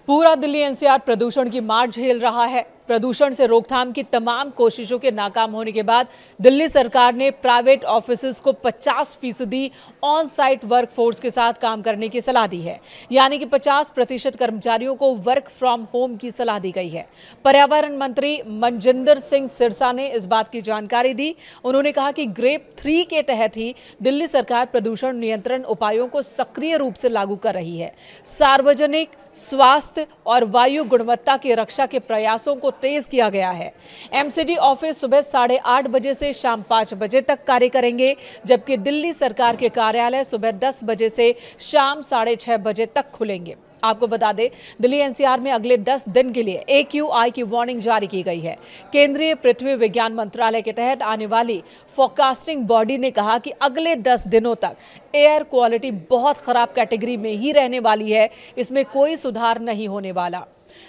पूरा दिल्ली एनसीआर प्रदूषण की मार झेल रहा है। प्रदूषण से रोकथाम की तमाम कोशिशों के नाकाम होने के बाद दिल्ली सरकार ने प्राइवेट ऑफिसेज को 50% ऑन साइट वर्क फोर्स के साथ काम करने की सलाह दी है, यानी कि 50% कर्मचारियों को वर्क फ्रॉम होम की सलाह दी गई है। पर्यावरण मंत्री मनजिंदर सिंह सिरसा ने इस बात की जानकारी दी। उन्होंने कहा कि ग्रेप 3 के तहत ही दिल्ली सरकार प्रदूषण नियंत्रण उपायों को सक्रिय रूप से लागू कर रही है। सार्वजनिक स्वास्थ्य और वायु गुणवत्ता की रक्षा के प्रयासों को तेज किया गया है। एमसीडी ऑफिस सुबह 8:30 बजे से शाम 5 बजे तक कार्य करेंगे, जबकि दिल्ली सरकार के कार्यालय सुबह 10 बजे से शाम 6:30 बजे तक खुलेंगे। आपको बता दें, दिल्ली एनसीआर में अगले 10 दिन के लिए AQI की वार्निंग जारी की गई है। केंद्रीय पृथ्वी विज्ञान मंत्रालय के तहत आने वाली फोरकास्टिंग बॉडी ने कहा कि अगले 10 दिनों तक एयर क्वालिटी बहुत खराब कैटेगरी में ही रहने वाली है, इसमें कोई सुधार नहीं होने वाला।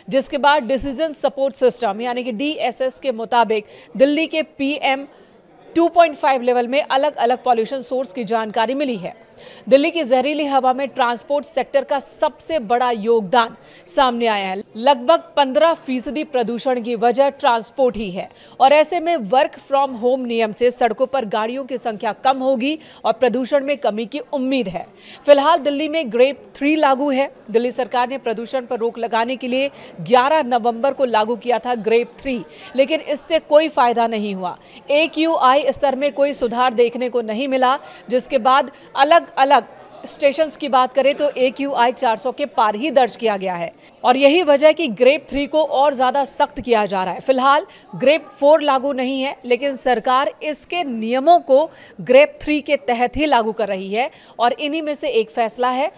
जिसके बाद डिसीजन सपोर्ट सिस्टम यानी कि DSS के मुताबिक दिल्ली के PM 2.5 लेवल में अलग अलग पॉल्यूशन सोर्स की जानकारी मिली है। दिल्ली की जहरीली हवा में ट्रांसपोर्ट सेक्टर का सबसे बड़ा योगदान सामने आया है। लगभग 15% प्रदूषण की वजह ट्रांसपोर्ट ही है, और ऐसे में वर्क फ्रॉम होम नियम से सड़कों पर गाड़ियों की संख्या कम होगी और प्रदूषण में कमी की उम्मीद है। फिलहाल दिल्ली में ग्रेप 3 लागू है। दिल्ली सरकार ने प्रदूषण पर रोक लगाने के लिए 11 नवंबर को लागू किया था ग्रेप 3, लेकिन इससे कोई फायदा नहीं हुआ। AQI स्तर में कोई सुधार देखने को नहीं मिला, जिसके बाद अलग अलग स्टेशंस की बात करें तो AQI 400 के पार ही दर्ज किया गया है, और यही वजह है कि ग्रेप 3 को और ज्यादा सख्त किया जा रहा है। फिलहाल ग्रेप 4 लागू नहीं है, लेकिन सरकार इसके नियमों को ग्रेप 3 के तहत ही लागू कर रही है, और इन्हीं में से एक फैसला है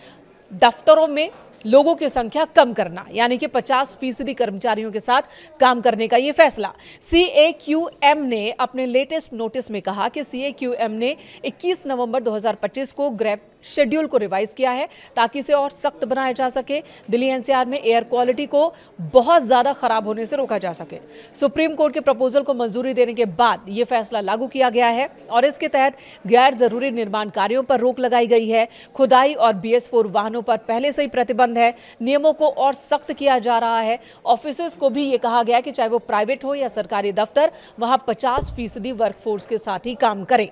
दफ्तरों में लोगों की संख्या कम करना, यानी कि 50% कर्मचारियों के साथ काम करने का ये फैसला। CAQM ने अपने लेटेस्ट नोटिस में कहा कि CAQM ने 21 नवंबर 2025 को ग्रेप शेड्यूल को रिवाइज किया है, ताकि इसे और सख्त बनाया जा सके, दिल्ली एनसीआर में एयर क्वालिटी को बहुत ज्यादा खराब होने से रोका जा सके। सुप्रीम कोर्ट के प्रपोजल को मंजूरी देने के बाद यह फैसला लागू किया गया है, और इसके तहत गैर जरूरी निर्माण कार्यों पर रोक लगाई गई है। खुदाई और BS4 वाहनों पर पहले से ही प्रतिबंध है। नियमों को और सख्त किया जा रहा है। ऑफिसेज को भी ये कहा गया कि चाहे वो प्राइवेट हो या सरकारी दफ्तर, वहां 50% वर्कफोर्स के साथ ही काम करें।